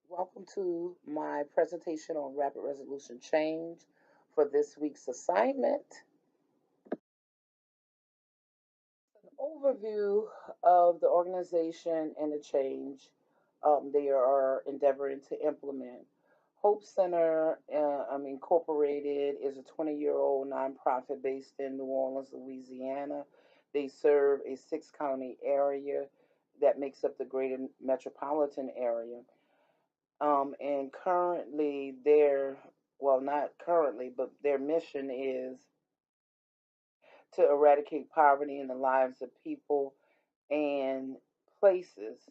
Welcome to my presentation on rapid resolution change. For this week's assignment, an overview of the organization and the change they are endeavoring to implement. Hope Center Incorporated is a 20-year-old nonprofit based in New Orleans, Louisiana. They serve a six-county area that makes up the greater metropolitan area. And currently, well, not currently, but their mission is to eradicate poverty in the lives of people and places.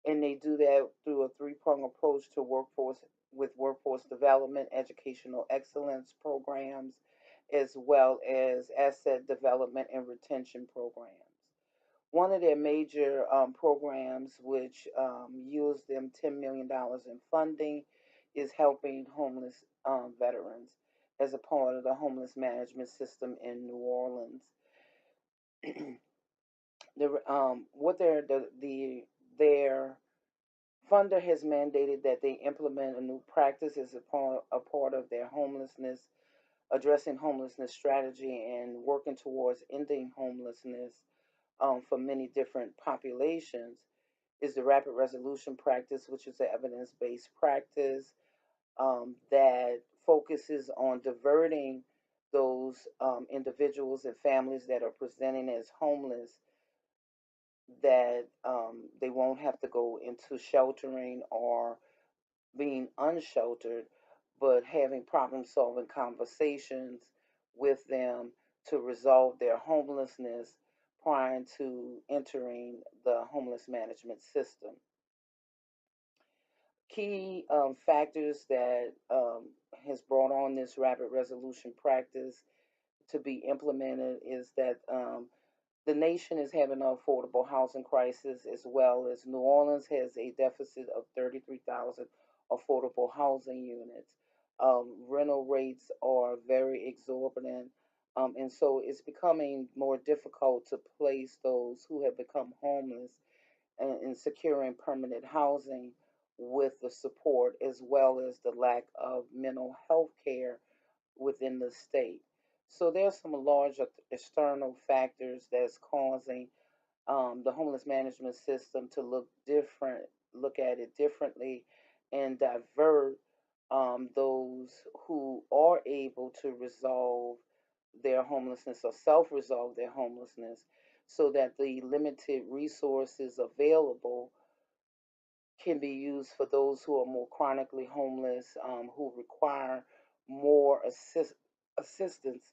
And they do that through a three-pronged approach to workforce development, educational excellence programs, as well as asset development and retention programs. One of their major programs, which yields them $10 million in funding, is helping homeless veterans as a part of the homeless management system in New Orleans. What their funder has mandated that they implement a new practice as a part of their addressing homelessness strategy and working towards ending homelessness for many different populations is the rapid resolution practice, which is an evidence based practice that focuses on diverting those individuals and families that are presenting as homeless, that they won't have to go into sheltering or being unsheltered, but having problem solving conversations with them to resolve their homelessness prior to entering the homeless management system. Key factors that has brought on this rapid resolution practice to be implemented is that the nation is having an affordable housing crisis, as well as New Orleans has a deficit of 33,000 affordable housing units. Rental rates are very exorbitant, and so it's becoming more difficult to place those who have become homeless and securing permanent housing with the support, as well as the lack of mental health care within the state. So there's some large external factors that's causing the homeless management system to look at it differently, and divert those who are able to resolve their homelessness or self-resolve their homelessness, so that the limited resources available can be used for those who are more chronically homeless, who require more assistance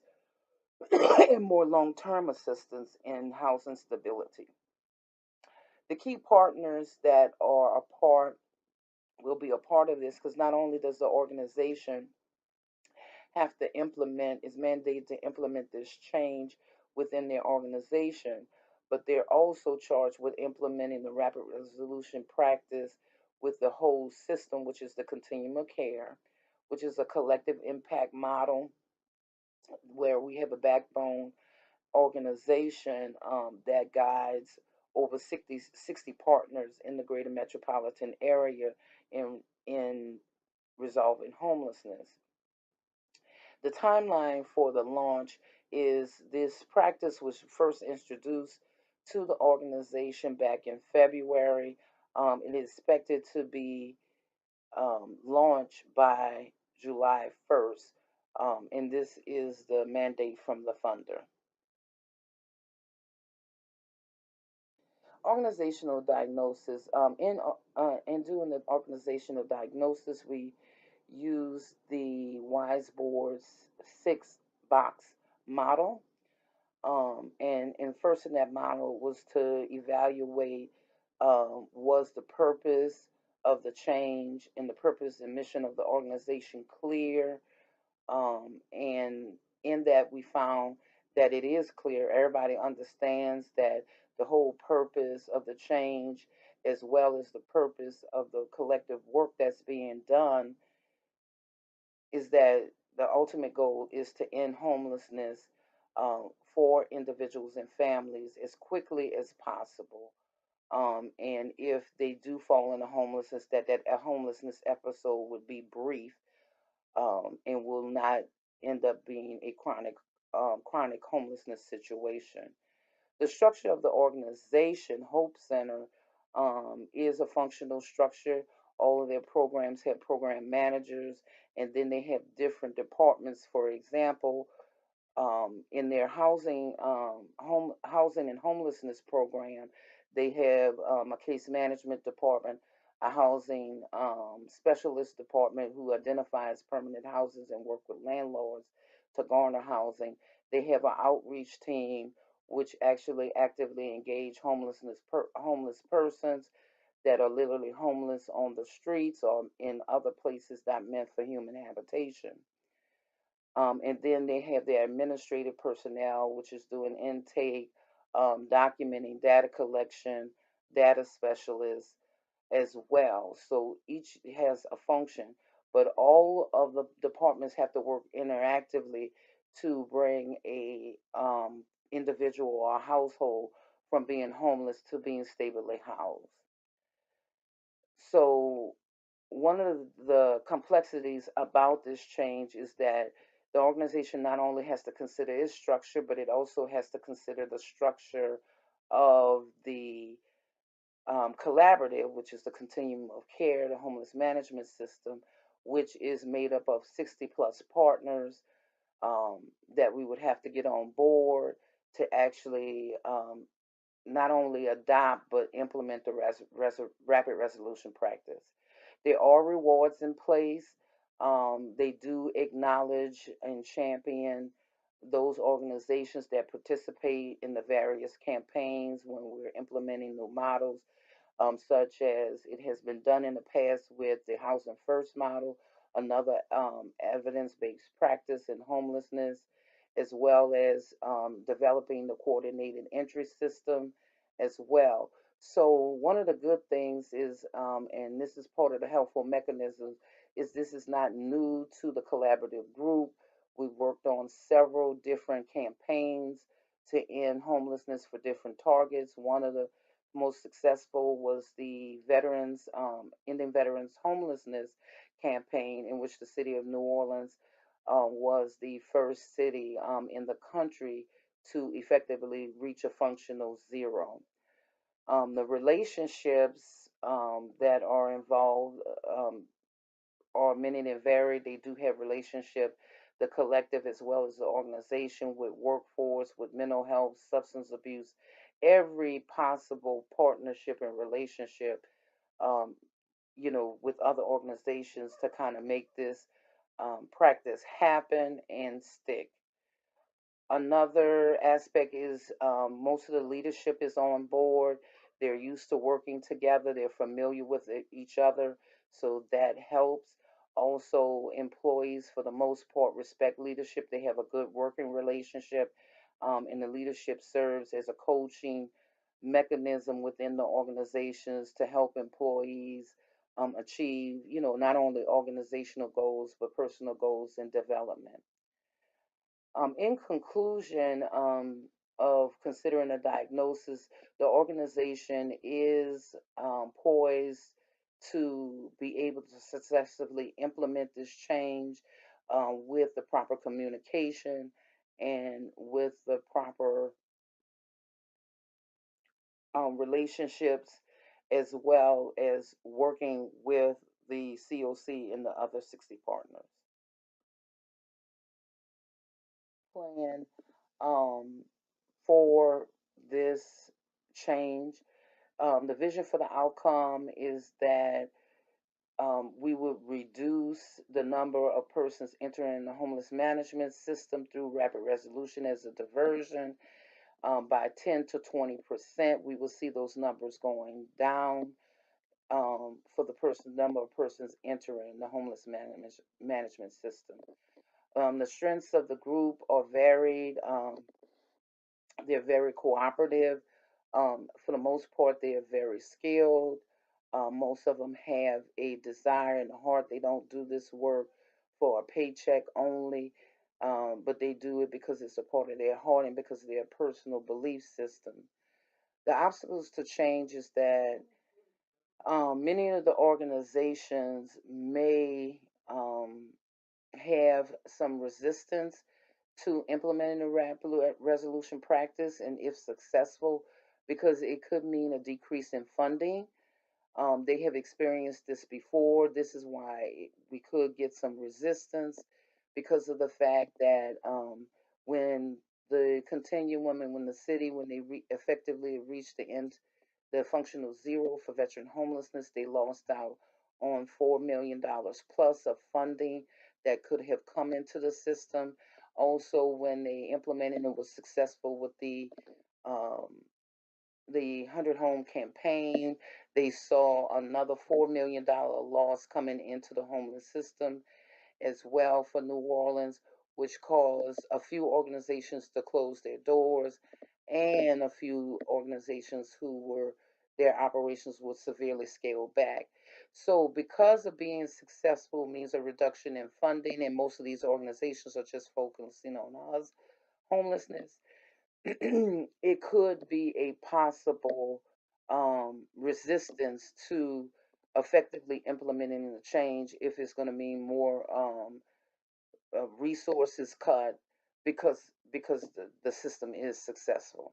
and more long-term assistance in housing stability. The key partners that are a part will be a part of this, because not only does the organization have to is mandated to implement this change within their organization, but they're also charged with implementing the rapid resolution practice with the whole system, which is the continuum of care, which is a collective impact model where we have a backbone organization that guides over 60 partners in the greater metropolitan area in resolving homelessness. The timeline for the launch is this practice was first introduced to the organization back in February. It is expected to be launched by July 1st, and this is the mandate from the funder. Organizational diagnosis. In doing the organizational diagnosis, we use the Wise Board's six box model. And first in that model was to evaluate, was the purpose of the change and the purpose and mission of the organization clear. And in that, we found that it is clear. Everybody understands that the whole purpose of the change, as well as the purpose of the collective work that's being done, is that the ultimate goal is to end homelessness uh, for individuals and families as quickly as possible. And if they do fall into homelessness, that a homelessness episode would be brief, and will not end up being a chronic homelessness situation. The structure of the organization, Hope Center, is a functional structure. All of their programs have program managers, and then they have different departments. For example, in their housing and homelessness program, they have a case management department, a housing specialist department who identifies permanent houses and work with landlords to garner housing. They have an outreach team which actually actively engage homeless persons that are literally homeless on the streets or in other places not meant for human habitation. And then they have their administrative personnel, which is doing intake, documenting data collection, data specialists as well. So each has a function, but all of the departments have to work interactively to bring a individual or a household from being homeless to being stably housed. So one of the complexities about this change is that the organization not only has to consider its structure, but it also has to consider the structure of the collaborative, which is the continuum of care, the homeless management system, which is made up of 60 plus partners um, that we would have to get on board to actually not only adopt but implement the rapid resolution practice. There are rewards in place. They do acknowledge and champion those organizations that participate in the various campaigns when we're implementing new models, such as it has been done in the past with the Housing First model, another evidence based practice in homelessness, as well as developing the coordinated entry system as well. So, one of the good things is, and this is part of the helpful mechanism, is this is not new to the collaborative group. We've worked on several different campaigns to end homelessness for different targets. One of the most successful was the Ending Veterans Homelessness campaign, in which the city of New Orleans was the first city in the country to effectively reach a functional zero. The relationships that are involved are many and varied. They do have relationship, the collective as well as the organization, with workforce, with mental health, substance abuse, every possible partnership and relationship, um, with other organizations to kind of make this practice happen and stick. Another aspect is most of the leadership is on board. They're used to working together. They're familiar with each other, so that helps. Also, employees, for the most part, respect leadership. They have a good working relationship, and the leadership serves as a coaching mechanism within the organizations to help employees achieve, not only organizational goals but personal goals and development. In conclusion, of considering a diagnosis, the organization is poised to be able to successfully implement this change with the proper communication and with the proper relationships, as well as working with the COC and the other 60 partners. Plan um, for this change. The vision for the outcome is that we would reduce the number of persons entering the homeless management system through rapid resolution as a diversion by 10 to 20%. We will see those numbers going down for the number of persons entering the homeless management system. The strengths of the group are varied. They're very cooperative. For the most part, they are very skilled. Most of them have a desire in the heart. They don't do this work for a paycheck only, but they do it because it's a part of their heart and because of their personal belief system. The obstacles to change is that many of the organizations may um, have some resistance to implementing a rapid resolution practice, and if successful, because it could mean a decrease in funding. They have experienced this before. This is why we could get some resistance because of the fact that when the continuum and when the city, when they effectively reached the end, the functional zero for veteran homelessness, they lost out on $4 million plus of funding that could have come into the system. Also, when they implemented and was successful with um, the 100 home campaign, they saw another $4 million loss coming into the homeless system as well for New Orleans, which caused a few organizations to close their doors and a few organizations who were their operations were severely scaled back. So, because of being successful means a reduction in funding, and most of these organizations are just focusing on us homelessness, it could be a possible resistance to effectively implementing the change if it's going to mean more resources cut because the system is successful.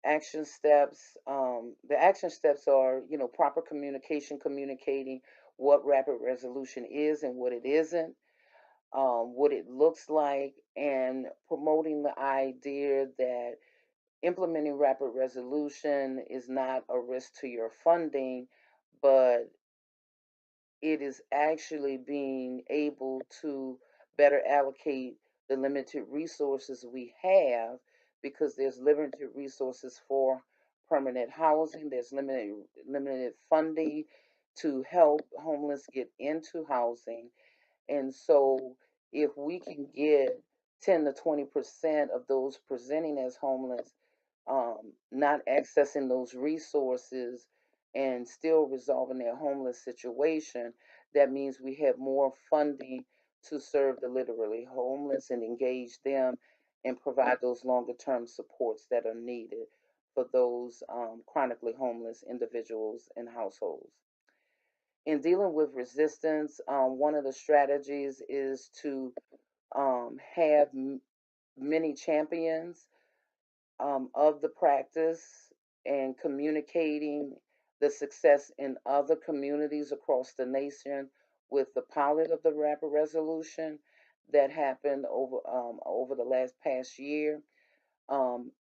Action steps. The action steps are, proper communication, communicating what rapid resolution is and what it isn't, what it looks like, and promoting the idea that implementing rapid resolution is not a risk to your funding, but it is actually being able to better allocate the limited resources we have because there's limited resources for permanent housing, there's limited funding to help homeless get into housing. And so if we can get 10 to 20% of those presenting as homeless not accessing those resources and still resolving their homeless situation, that means we have more funding to serve the literally homeless and engage them and provide those longer term supports that are needed for those chronically homeless individuals and households. In dealing with resistance, one of the strategies is to have many champions of the practice and communicating the success in other communities across the nation with the pilot of the rapid resolution that happened over the last past year.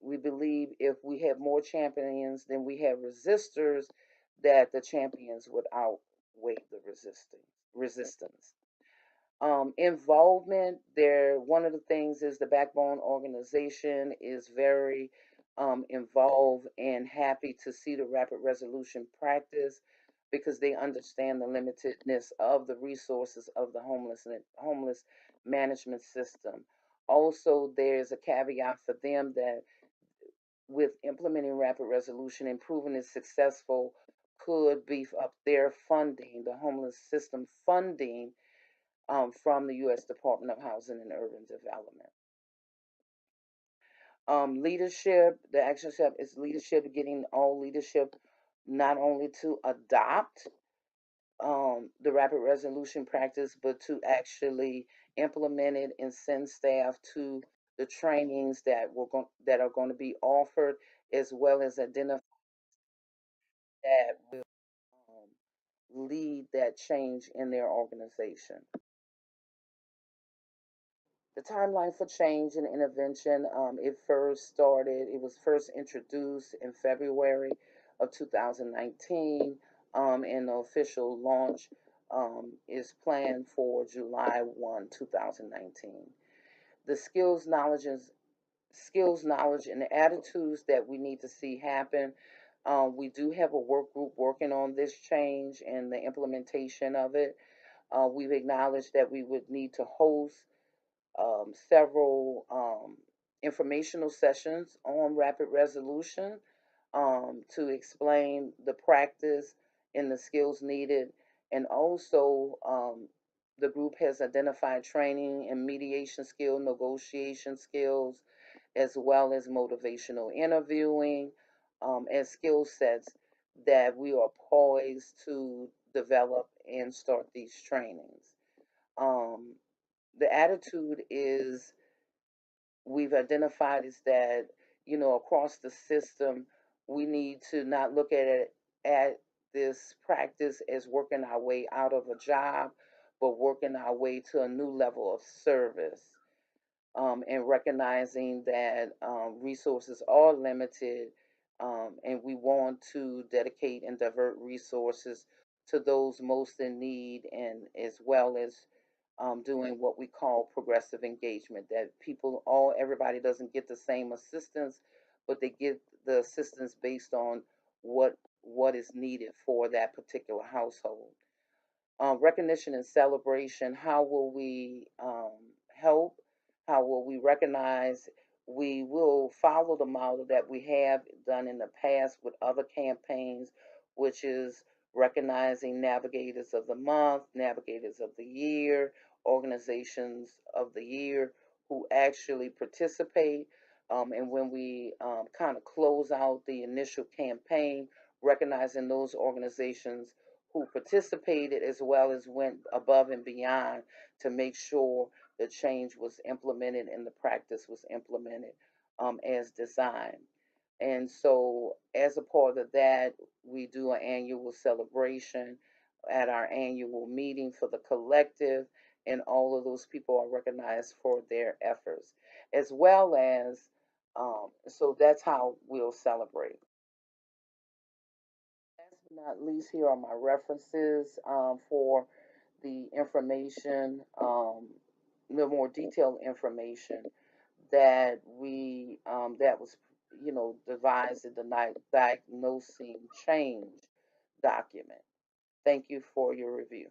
We believe if we have more champions than we have resistors, that the champions would outweigh the resistance. Involvement there, one of the things is the backbone organization is very involved and happy to see the rapid resolution practice because they understand the limitedness of the resources of the homeless management system. Also, there's a caveat for them that with implementing rapid resolution and proving it successful could beef up their funding, the homeless system funding from the U.S. Department of Housing and Urban Development. Leadership, the action step is leadership, getting all leadership not only to adopt the rapid resolution practice, but to actually implement it and send staff to the trainings that are going to be offered, as well as identify that will lead that change in their organization. The timeline for change and intervention, it was first introduced in February of 2019, and the official launch is planned for July 1, 2019. The skills, knowledge, and the attitudes that we need to see happen. We do have a work group working on this change and the implementation of it. We've acknowledged that we would need to host several informational sessions on rapid resolution to explain the practice and the skills needed. And also, the group has identified training and mediation skill, negotiation skills, as well as motivational interviewing. as skill sets that we are poised to develop and start these trainings. Um, the attitude is we've identified is that, across the system, we need to not look at this practice as working our way out of a job, but working our way to a new level of service, and recognizing that resources are limited, and we want to dedicate and divert resources to those most in need, and as well as doing what we call progressive engagement. That everybody doesn't get the same assistance, but they get the assistance based on what is needed for that particular household. Recognition and celebration. How will we help? How will we recognize? We will follow the model that we have done in the past with other campaigns, which is recognizing navigators of the month, navigators of the year, organizations of the year who actually participate. And when we kind of close out the initial campaign, recognizing those organizations who participated as well as went above and beyond to make sure the change was implemented and the practice was implemented as designed. And so, as a part of that, we do an annual celebration at our annual meeting for the collective, and all of those people are recognized for their efforts, as well as, so that's how we'll celebrate. Last but not least, here are my references for the information, the more detailed information that was, devised in the diagnosing change document. Thank you for your review.